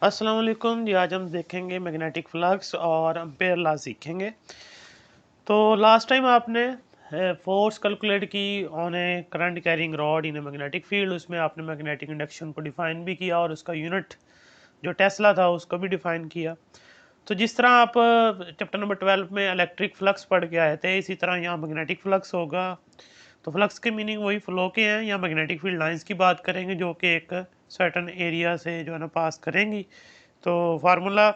अस्सलाम वालेकुम जी। आज हम देखेंगे मैग्नेटिक फ्लक्स और एम्पेयर लॉ सीखेंगे। तो लास्ट टाइम आपने फोर्स कैलकुलेट की on A current carrying rod in a magnetic field. उसमें आपने मैग्नेटिक इंडक्शन को डिफाइन भी किया और उसका यूनिट जो टेस्ला था उसको भी डिफाइन किया। तो जिस तरह आप चैप्टर नंबर 12 में इलेक्ट्रिक फ्लक्स पढ़ के आए थे, इसी तरह यहाँ मैग्नेटिक फ्लक्स होगा। तो फ्लक्स के मीनिंग वही फ्लो के हैं। या मैग्नेटिक फील्ड लाइंस की बात करेंगे जो कि एक सर्टन एरिया से जो है ना पास करेंगी। तो फार्मूला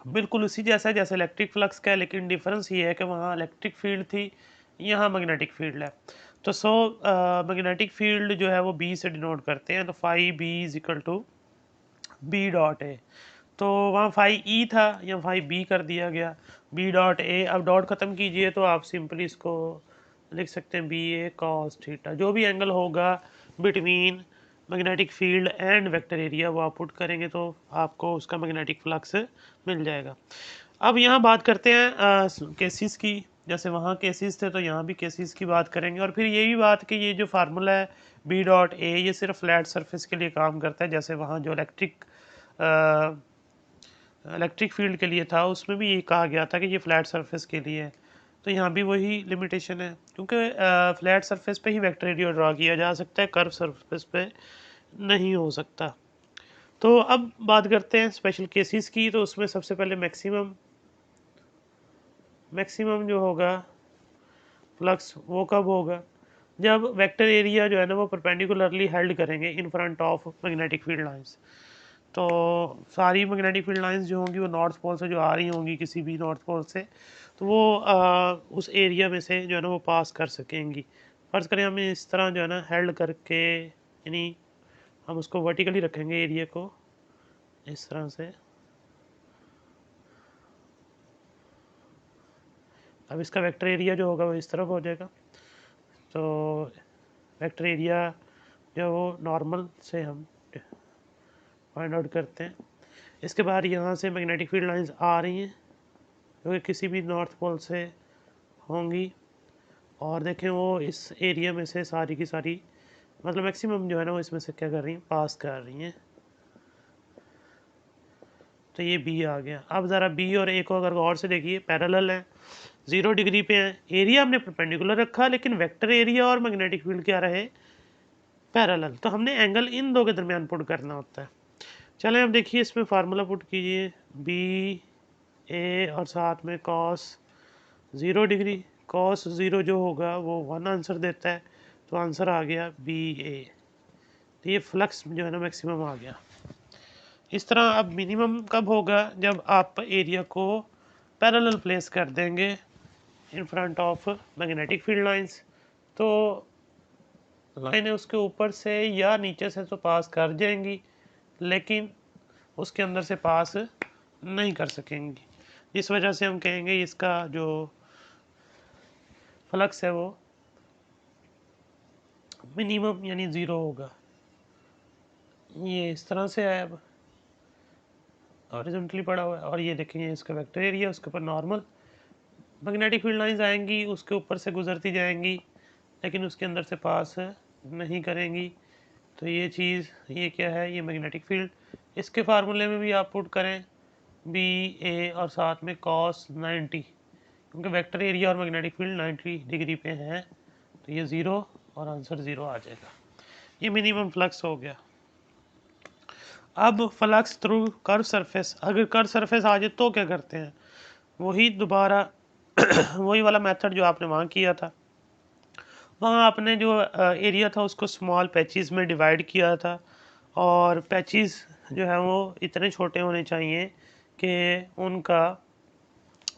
बिल्कुल उसी जैसा है जैसे इलेक्ट्रिक फ्लक्स का है, लेकिन डिफरेंस ये है कि वहाँ इलेक्ट्रिक फील्ड थी, यहाँ मैग्नेटिक फील्ड है। तो मैग्नेटिक फील्ड जो है वो बी से डिनोट करते हैं। तो phi B is equal to B dot A. तो वहाँ फाई ई था, या फाई बी कर दिया गया, बी डॉट ए। अब डॉट ख़त्म कीजिए तो आप सिंपली इसको लिख सकते हैं बी ए कॉस थीटा। जो भी एंगल होगा between magnetic field and vector area वो आप पुट करेंगे तो आपको उसका मैग्नेटिक फ्लक्स मिल जाएगा। अब यहाँ बात करते हैं केसेस की। जैसे वहाँ केसेस थे तो यहाँ भी केसेस की बात करेंगे। और फिर ये भी बात कि ये जो फार्मूला है बी डॉट ए, ये सिर्फ फ्लैट सरफेस के लिए काम करता है। जैसे वहाँ जो इलेक्ट्रिक फील्ड के लिए था उसमें भी ये कहा गया था कि ये फ्लैट सरफेस के लिए है। तो यहाँ भी वही लिमिटेशन है, क्योंकि फ्लैट सरफेस पे ही वेक्टर एरिया ड्रा किया जा सकता है, कर्व सरफेस पे नहीं हो सकता। तो अब बात करते हैं स्पेशल केसेस की। तो उसमें सबसे पहले मैक्सिमम मैक्सिमम जो होगा फ्लक्स वो कब होगा, जब वेक्टर एरिया जो है ना वो परपेंडिकुलरली हेल्ड करेंगे in front of magnetic field lines. तो सारी मैग्नेटिक फील्ड लाइंस जो होंगी वो नॉर्थ पोल से जो आ रही होंगी, किसी भी नॉर्थ पोल से, तो वो उस एरिया में से जो है ना वो पास कर सकेंगी। फर्ज करें हमें इस तरह जो है ना हेल्ड करके, यानी हम उसको वर्टिकली रखेंगे एरिया को इस तरह से। अब इसका वेक्टर एरिया जो होगा वो इस तरफ हो जाएगा। तो वेक्टर एरिया जो वो नॉर्मल से हम फाइंड आउट करते हैं। इसके बाद यहाँ से मैग्नेटिक फील्ड लाइंस आ रही हैं जो कि किसी भी नॉर्थ पोल से होंगी। और देखें वो इस एरिया में से सारी की सारी, मतलब मैक्सिमम जो है ना वो इसमें से क्या कर रही हैं, पास कर रही हैं। तो ये बी आ गया। अब ज़रा बी और ए को अगर गौर से देखिए, पैरेलल है, 0 डिग्री पे हैं। एरिया हमने परपेंडिकुलर रखा, लेकिन वेक्टर एरिया और मैग्नेटिक फील्ड क्या रहे, पैरेलल। तो हमने एंगल इन दो के दरमियान पुट करना होता है। चलें अब देखिए इसमें फार्मूला पुट कीजिए, बी ए और साथ में कॉस 0 डिग्री। कॉस 0 जो होगा वो 1 आंसर देता है, तो आंसर आ गया बी ए। तो ये फ्लक्स जो है ना मैक्सिमम आ गया। इस तरह अब मिनिमम कब होगा, जब आप एरिया को पैरेलल प्लेस कर देंगे in front of magnetic field lines. तो लाइन है उसके ऊपर से या नीचे से तो पास कर जाएंगी, लेकिन उसके अंदर से पास नहीं कर सकेंगी। इस वजह से हम कहेंगे इसका जो फ्लक्स है वो मिनिमम यानी 0 होगा। ये इस तरह से है, अब हॉरिजॉन्टली पड़ा हुआ है। और ये देखेंगे इसका वेक्टर एरिया, उसके ऊपर नॉर्मल मैग्नेटिक फील्ड लाइंस आएंगी, उसके ऊपर से गुजरती जाएंगी, लेकिन उसके अंदर से पास नहीं करेंगी। तो ये चीज़, ये क्या है, ये मैग्नेटिक फील्ड। इसके फार्मूले में भी आप पुट करें बी ए और साथ में कॉस 90, क्योंकि वेक्टर एरिया और मैग्नेटिक फील्ड 90 डिग्री पे हैं। तो ये 0 और आंसर 0 आ जाएगा। ये मिनिमम फ्लक्स हो गया। अब फ्लक्स थ्रू कर्व सरफेस, अगर कर्व सरफेस आ जाए तो क्या करते हैं, वही दोबारा वही वाला मेथड जो आपने वहाँ किया था। वहाँ आपने जो एरिया था उसको स्मॉल पैचेस में डिवाइड किया था, और पैचेस जो है वो इतने छोटे होने चाहिए कि उनका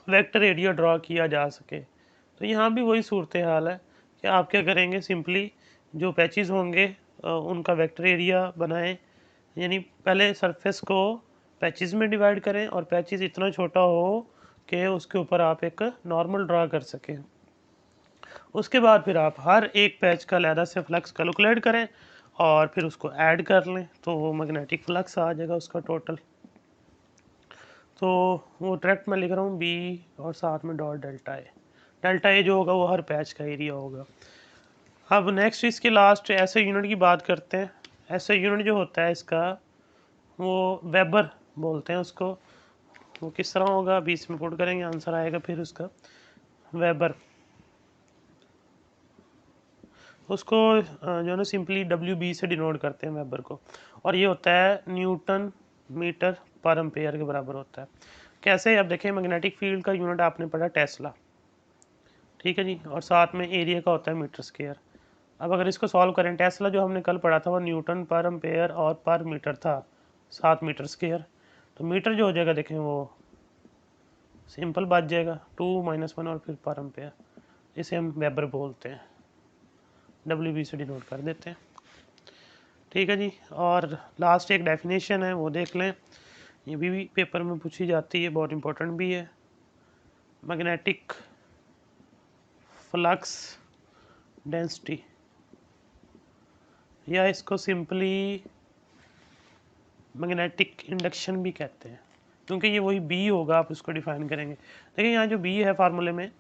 वेक्टर एरिया ड्रॉ किया जा सके। तो यहाँ भी वही सूरत हाल है कि आप क्या करेंगे, सिंपली जो पैचेस होंगे उनका वेक्टर एरिया बनाएं। यानी पहले सरफेस को पैचेस में डिवाइड करें और पैचेस इतना छोटा हो कि उसके ऊपर आप एक नॉर्मल ड्रा कर सकें। उसके बाद फिर आप हर एक पैच का अलहदा से फ्लक्स कैलकुलेट करें और फिर उसको ऐड कर लें, तो वो मैग्नेटिक फ्लक्स आ जाएगा उसका टोटल। तो वो डायरेक्ट मैं लिख रहा हूँ बी और साथ में dot delta A. Delta A जो होगा वो हर पैच का एरिया होगा। अब नेक्स्ट इसके लास्ट ऐसे यूनिट की बात करते हैं। ऐसे यूनिट जो होता है इसका वो वेबर बोलते हैं उसको। वो किस तरह होगा अभी इसमें पुट करेंगे, आंसर आएगा फिर उसका वेबर। उसको जो है ना सिंपली WB से डिनोट करते हैं वेबर को, और ये होता है न्यूटन मीटर पर एम्पेयर के बराबर होता है। कैसे, अब देखें मैग्नेटिक फील्ड का यूनिट आपने पढ़ा टेस्ला, ठीक है जी, और साथ में एरिया का होता है मीटर स्क्वायर। अब अगर इसको सॉल्व करें, टेस्ला जो हमने कल पढ़ा था वो न्यूटन पर एम्पेयर और पर मीटर था, 7 मीटर स्क्वायर। तो मीटर जो हो जाएगा देखें वो सिंपल बात जाएगा 2 - 1 और फिर पर एम्पेयर, इसे हम वेबर बोलते हैं, WB से डिनोट कर देते हैं, ठीक है जी। और लास्ट एक डेफिनेशन है वो देख लें, ये भी पेपर में पूछी जाती है, बहुत इंपॉर्टेंट भी है। मैग्नेटिक फ्लक्स डेंसिटी, या इसको सिंपली मैग्नेटिक इंडक्शन भी कहते हैं, क्योंकि ये वही बी होगा, आप उसको डिफाइन करेंगे। देखिए यहाँ जो बी है फार्मूले में,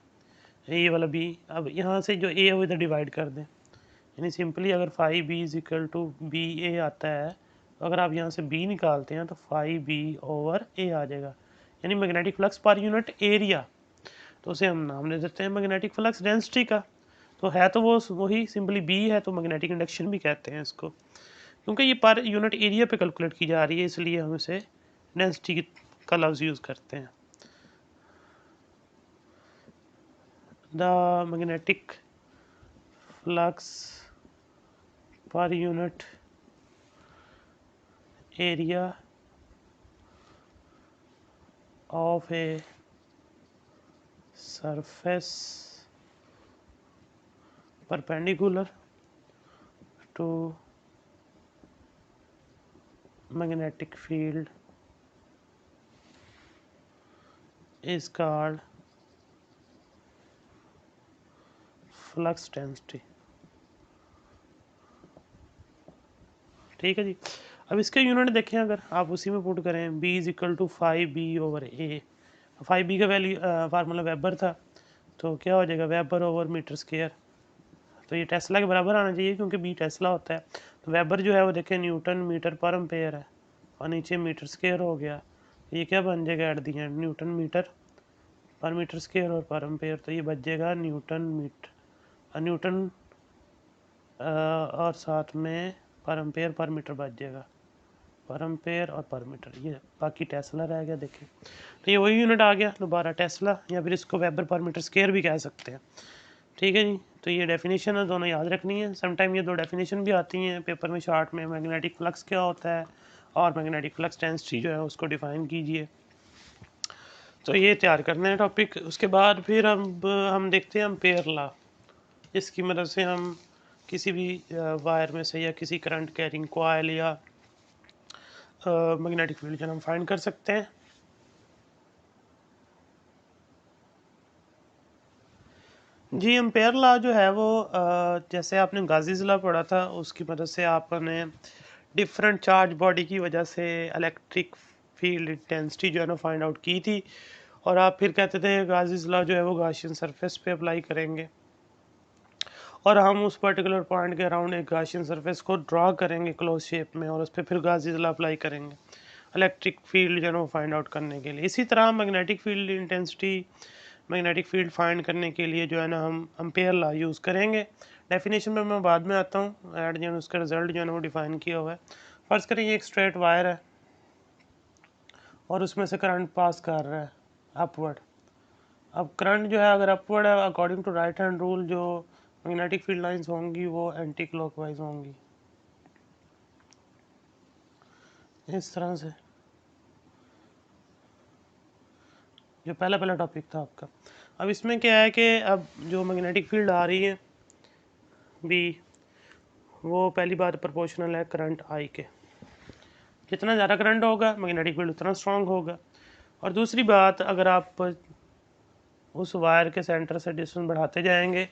ये वाला बी, अब यहाँ से जो ए है वो इधर डिवाइड कर दें, यानी सिंपली अगर five B is equal to B A आता है, तो अगर आप यहाँ से बी निकालते हैं तो 5B/A आ जाएगा, यानी magnetic flux per unit area. तो उसे हम नाम दे देते हैं मैग्नेटिक फ्लक्स डेंसिटी का। तो है तो वो वही सिंपली बी है, तो मैग्नेटिक इंडक्शन भी कहते हैं इसको, क्योंकि ये पर यूनिट एरिया पे कैलकुलेट की जा रही है, इसलिए हम इसे डेंसिटी का लफ्ज़ यूज़ करते हैं। The magnetic flux per unit area of a surface perpendicular to magnetic field is called flux density, ठीक है जी। अब इसके यूनिट देखें, अगर आप उसी में पुट करें B is equal to 5B/A, 5B का वैल्यू फार्मूला वेबर था, तो क्या हो जाएगा वेबर ओवर मीटर स्क्वायर। तो ये टेस्ला के बराबर आना चाहिए क्योंकि बी टेस्ला होता है। तो वेबर जो है वो देखें न्यूटन मीटर पर एम्पेयर है, और नीचे मीटर स्क्वायर हो गया, तो ये क्या बन जाएगा at the end newton metre per metre square और पर एम्पेयर, तो ये बच जाएगा न्यूटन और साथ में पर एम्पेयर पर मीटर बच जाएगा, पर एम्पेयर और पर मीटर, ये बाकी टेस्ला रह गया देखें। तो ये वही यूनिट आ गया दोबारा टेस्ला, या फिर इसको वेबर पर मीटर स्क्वायर भी कह सकते हैं, ठीक है जी। तो ये डेफिनेशन है, दोनों याद रखनी है। समटाइम ये दो डेफिनेशन भी आती हैं पेपर में शॉर्ट में, मैग्नेटिक फ्लक्स क्या होता है और मैग्नेटिक फ्लक्स डेंसिटी जो है उसको डिफाइन कीजिए। तो ये तैयार करना है टॉपिक। उसके बाद फिर हम देखते हैं एम्पेयर लॉ, इसकी मदद से हम किसी भी वायर में से या किसी करंट कैरिंग कॉइल या मैग्नेटिक फील्ड जो हम फाइंड कर सकते हैं। जी एम्पेयर लॉ जो है वो जैसे आपने गाजीज लॉ पढ़ा था, उसकी मदद से आपने डिफरेंट चार्ज बॉडी की वजह से इलेक्ट्रिक फील्ड इंटेंसिटी जो है ना फाइंड आउट की थी, और आप फिर कहते थे गाजीज लॉ जो है वो गाशियन सरफेस पे अप्लाई करेंगे, और हम उस पर्टिकुलर पॉइंट के अराउंड एक गाशियन सरफेस को ड्रा करेंगे क्लोज शेप में, और उस पर फिर गाजीज लॉ अप्लाई करेंगे इलेक्ट्रिक फील्ड जो है ना वो फाइंड आउट करने के लिए। इसी तरह magnetic field intensity, magnetic field find करने के लिए जो है ना हम एम्पेयर लॉ यूज़ करेंगे। डेफिनेशन में मैं बाद में आता हूँ, एट जो है उसका रिजल्ट जो है ना वो डिफाइन किया हुआ है। फर्ज करें ये एक स्ट्रेट वायर है और उसमें से करंट पास कर रहा है अपवर्ड। अब करंट जो है अगर अपवर्ड है, according to right hand rule जो मैग्नेटिक फील्ड लाइंस होंगी वो एंटी क्लॉकवाइज होंगी, इस तरह से। जो पहला टॉपिक था आपका, अब इसमें क्या है कि अब जो मैग्नेटिक फील्ड आ रही है बी, वो पहली बात प्रोपोर्शनल है करंट आई के, जितना ज़्यादा करंट होगा मैग्नेटिक फील्ड उतना स्ट्रांग होगा। और दूसरी बात, अगर आप उस वायर के सेंटर से डिस्टेंस बढ़ाते जाएंगे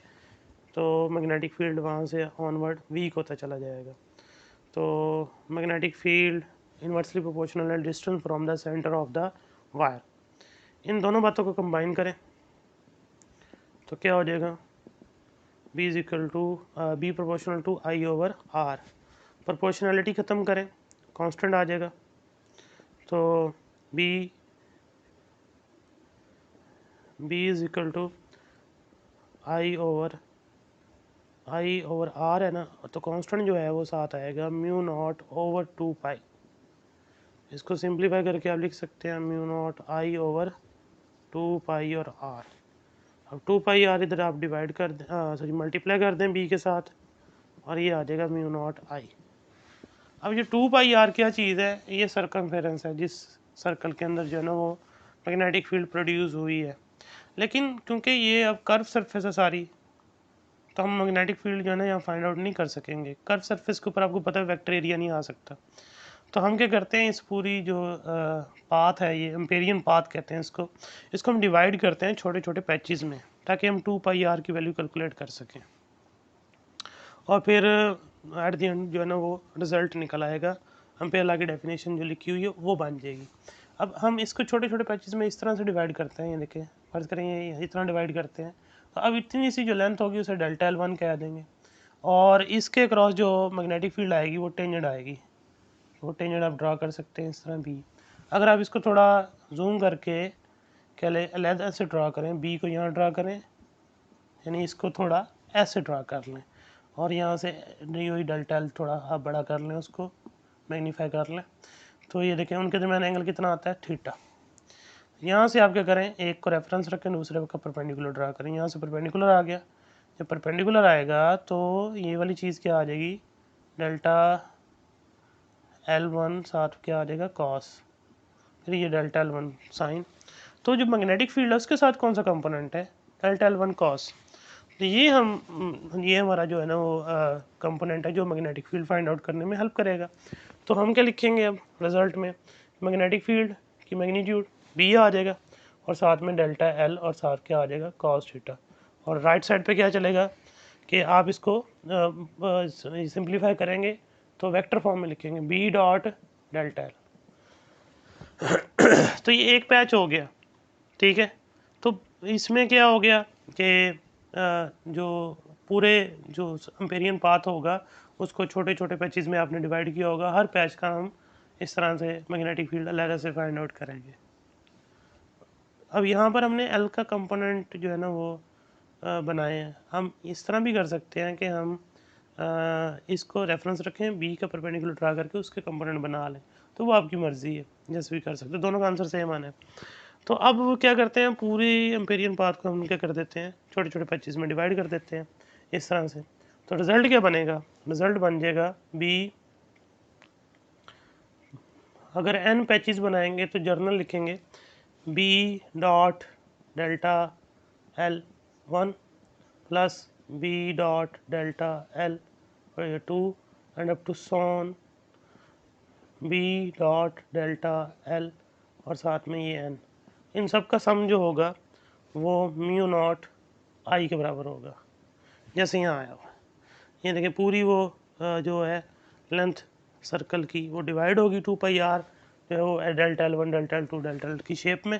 तो मैग्नेटिक फील्ड वहाँ से ऑनवर्ड वीक होता चला जाएगा। तो मैग्नेटिक फील्ड इन्वर्सली प्रोपोर्शनल है distance from the centre of the wire. इन दोनों बातों को कंबाइन करें तो क्या हो जाएगा, B is equal to B proportional to I/R। Proportionality ख़त्म करें, कांस्टेंट आ जाएगा, तो B is equal to I over R है ना, तो कांस्टेंट जो है वो साथ आएगा म्यू नॉट ओवर 2 पाई। इसको सिंप्लीफाई करके आप लिख सकते हैं म्यू नॉट आई ओवर 2 पाई और आर। अब 2 पाई आर इधर आप डिवाइड कर दें, सॉरी मल्टीप्लाई कर दें बी के साथ, और ये आ जाएगा म्यू नॉट आई। अब ये 2 पाई आर क्या चीज़ है, ये सर्कमफेरेंस है जिस सर्कल के अंदर जो है ना वो मैग्नेटिक फील्ड प्रोड्यूस हुई है। लेकिन क्योंकि ये अब कर्व सरफेस है सारी, तो हम मैग्नेटिक फील्ड जो है ना यहाँ फाइंड आउट नहीं कर सकेंगे। कर्व सरफेस के ऊपर आपको पता है वेक्टर एरिया नहीं आ सकता। तो हम क्या करते हैं, इस पूरी जो पाथ है, ये एम्पेरियन पाथ कहते हैं इसको हम डिवाइड करते हैं छोटे छोटे पैचेस में, ताकि हम 2 पाई आर की वैल्यू कैलकुलेट कर सकें। और फिर एट द एंड जो है ना वो रिजल्ट निकल आएगा, एम्पेयर लॉ की डेफिनेशन जो लिखी हुई है वो बन जाएगी। अब हम इसको छोटे छोटे पैचेस में इस तरह से डिवाइड करते हैं, ये देखें फर्ज करें ये इतना डिवाइड करते हैं, तो अब इतनी सी जो लेंथ होगी उसे डेल्टा L1 कह देंगे, और इसके क्रॉस जो मैग्नेटिक फील्ड आएगी वो टेंजेंट आएगी। वो टेंजेंट आप ड्रा कर सकते हैं इस तरह बी। अगर आप इसको थोड़ा जूम करके क्या ले अलग से ड्रा करें, बी को यहाँ ड्रा करें, यानी इसको थोड़ा ऐसे ड्रा कर लें, और यहाँ से नहीं हुई डेल्टा एल थोड़ा आप बड़ा कर लें, उसको मैग्नीफाई कर लें, तो ये देखें उनके दरमियान एंगल कितना आता है, थीटा। यहाँ से आप क्या करें, एक को रेफरेंस रखें, दूसरे का परपेंडिकुलर ड्रा करें। यहाँ से परपेंडिकुलर आ गया, जब परपेंडिकुलर आएगा तो ये वाली चीज़ क्या आ जाएगी, डेल्टा L1 साथ क्या आ जाएगा कॉस, फिर ये डेल्टा L1 साइन। तो जो मैग्नेटिक फील्ड है उसके साथ कौन सा कंपोनेंट है, डेल्टा L1 कॉस। तो ये हमारा जो है ना वो कंपोनेंट है जो मैग्नेटिक फील्ड फाइंड आउट करने में हेल्प करेगा। तो हम क्या लिखेंगे अब रिजल्ट में, मैग्नेटिक फील्ड की मैग्नीट्यूड बी आ जाएगा, और साथ में डेल्टा एल, और साथ क्या आ जाएगा कॉस थीटा। और राइट साइड पे क्या चलेगा कि आप इसको सिंप्लीफाई करेंगे तो वेक्टर फॉर्म में लिखेंगे बी डॉट डेल्टा एल। तो ये एक पैच हो गया, ठीक है। तो इसमें क्या हो गया कि जो पूरे जो एम्पेरियन पाथ होगा उसको छोटे छोटे पैचेस में आपने डिवाइड किया होगा, हर पैच का हम इस तरह से मैग्नेटिक फील्ड अलग से फाइंड आउट करेंगे। अब यहाँ पर हमने एल का कंपोनेंट जो है ना वो बनाए हैं। हम इस तरह भी कर सकते हैं कि हम इसको रेफरेंस रखें, बी का परपेंडिकुलर ड्रा करके उसके कंपोनेंट बना लें, तो वो आपकी मर्ज़ी है, जैसे भी कर सकते हैं, दोनों का आंसर सेम आना है। तो अब वो क्या करते हैं, पूरी एम्पेरियन पाथ को हम क्या कर देते हैं, छोटे छोटे पैचेस में डिवाइड कर देते हैं इस तरह से। तो रिज़ल्ट क्या बनेगा, रिज़ल्ट बन जाएगा बी, अगर n पैचेस बनाएंगे तो जर्नल लिखेंगे B dot delta L1 plus B dot delta L 2 and up to सॉन बी डॉट डेल्टा L, और साथ में ये n, इन सब का सम जो होगा वो म्यू नॉट आई के बराबर होगा, जैसे यहाँ आया हुआ। ये देखिए पूरी वो जो है लेंथ सर्कल की वो डिवाइड होगी 2 पाई आर जो है वो delta L1 delta L2 delta L की शेप में,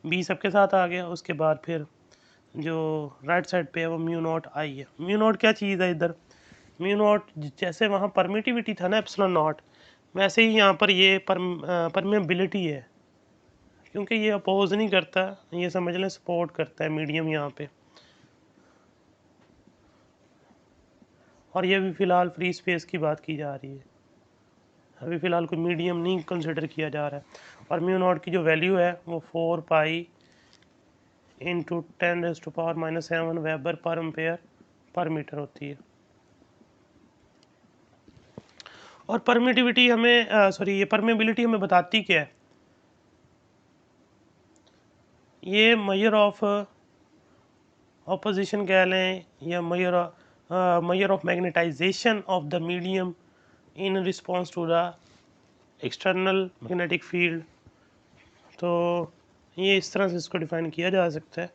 बी सबके साथ आ गया। उसके बाद फिर जो राइट साइड पे है वो म्यू नॉट आई है। म्यू नॉट क्या चीज़ है इधर, म्यू नॉट जैसे वहाँ परमिटिविटी था ना एप्सिलॉन नॉट, वैसे ही यहाँ पर ये परमेबिलिटी है, क्योंकि ये अपोज नहीं करता, ये समझ लें सपोर्ट करता है मीडियम यहाँ पे। और ये भी फ़िलहाल फ्री स्पेस की बात की जा रही है, अभी फ़िलहाल कोई मीडियम नहीं कंसिडर किया जा रहा है। और म्यू नॉट की जो वैल्यू है वो 4 pi into 10⁻⁻⁷ weber per ampere per metre होती है। और परमिटिविटी हमें ये परमेबिलिटी हमें बताती क्या है, ये मेजर ऑफ ऑपोजिशन कह लें, या measure of magnetization of the medium in response to the external magnetic field. तो ये इस तरह से इसको डिफाइन किया जा सकता है।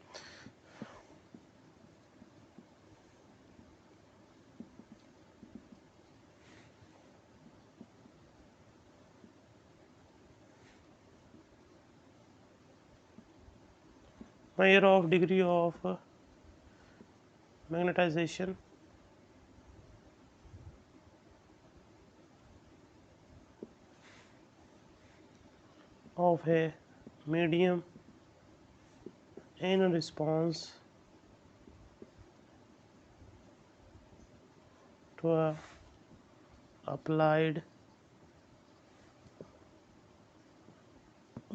measure of degree of magnetization of a medium in response to a applied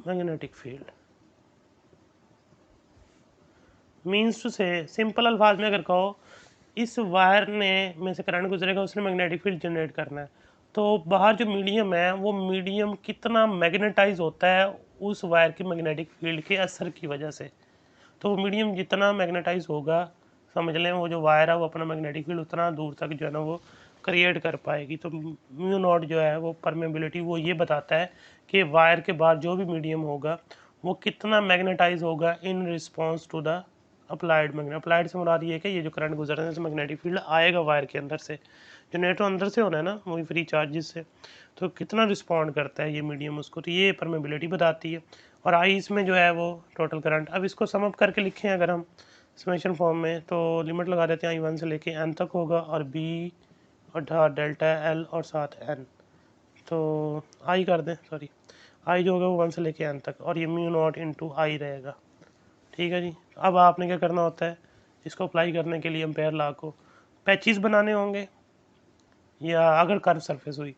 magnetic field। Means to say simple अल्फाज में अगर कहो, इस वायर ने में से करंट गुजरेगा, उसने मैग्नेटिक फील्ड जनरेट करना है। तो बाहर जो मीडियम है वो मीडियम कितना मैग्नेटाइज होता है उस वायर की मैग्नेटिक फील्ड के असर की वजह से। तो वो मीडियम जितना मैग्नेटाइज होगा, समझ लें वो जो वायर है वो अपना मैग्नेटिक फील्ड उतना दूर तक जो है ना वो क्रिएट कर पाएगी। तो म्यू नॉट जो है वो परमेबिलिटी वो ये बताता है कि वायर के बाहर जो भी मीडियम होगा वो कितना मैग्नेटाइज होगा in response to the applied magnet. Applied से मुराद ये है कि ये जो करंट गुजरने से मैग्नेटिक फील्ड आएगा वायर के अंदर से, जनरेटर अंदर से होना है ना वही फ्री चार्जेस से, तो कितना रिस्पॉन्ड करता है ये मीडियम उसको, तो ये परमेबिलिटी बताती है। और आई इसमें जो है वो टोटल करंट। अब इसको सम अप करके लिखें अगर हम समेशन फॉर्म में, तो लिमिट लगा देते हैं आई 1 से लेके एन तक होगा, और बी और डेल्टा एल और साथ एन, तो आई कर दें, सॉरी आई जो होगा वो 1 से लेके एन तक, और ये म्यू नॉट इंटू आई रहेगा। ठीक है जी। अब आपने क्या करना होता है, इसको अप्लाई करने के लिए एम्पेयर लॉ को पैचेस बनाने होंगे, या अगर कर्व सरफेस हुई,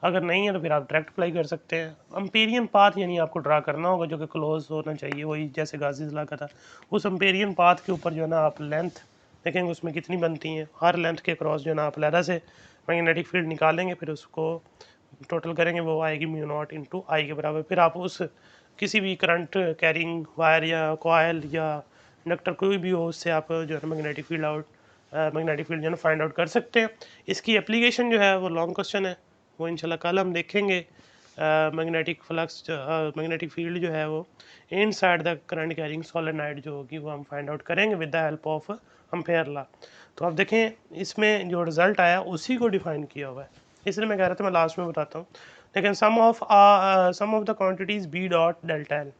अगर नहीं है तो फिर आप डायरेक्ट अप्लाई कर सकते हैं। अम्पेरियन पाथ यानी आपको ड्रा करना होगा जो कि क्लोज होना चाहिए, वही जैसे गाजीज लॉ का था। उस अम्पेरियन पाथ के ऊपर जो है ना आप लेंथ देखेंगे उसमें कितनी बनती हैं, हर लेंथ के क्रॉस जो है ना आप लहरा से मैग्नेटिक फील्ड निकालेंगे, फिर उसको टोटल करेंगे, वो आएगी म्यू नॉट इंटू आई के बराबर। फिर आप उस किसी भी करंट कैरिंग वायर या कॉयल या इंडक्टर कोई भी हो, उससे आप जो है ना मैग्नेटिक फील्ड जो है ना फाइंड आउट कर सकते हैं। इसकी एप्लीकेशन जो है वो लॉन्ग क्वेश्चन है, वो इंशाल्लाह कल हम देखेंगे। मैग्नेटिक फ्लक्स मैग्नेटिक फील्ड जो है वो inside the current carrying solenoid जो होगी वो हम फाइंड आउट करेंगे with the help of ampere law. तो अब देखें इसमें जो रिजल्ट आया उसी को डिफाइन किया हुआ है, इसलिए मैं कह रहा था मैं लास्ट में बताता हूँ। लेकिन sum of the quantities B dot delta L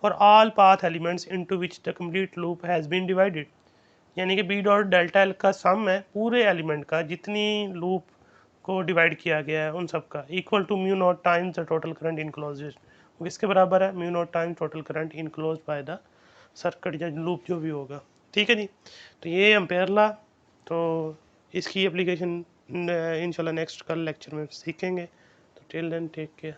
for all path elements into which the complete loop has been divided, यानी कि बी डॉट डेल्टा एल का सम है पूरे एलिमेंट का जितनी लूप को डिवाइड किया गया है उन सब का, equal to mu naught times the total current enclosed. वो किसके बराबर है, mu naught times total current enclosed by the circuit या लूप जो भी होगा। ठीक है जी। तो ये एम्पेयर लॉ, तो इसकी एप्लीकेशन इंशाल्लाह नेक्स्ट कल लेक्चर में सीखेंगे। तो टिल देन टेक केयर।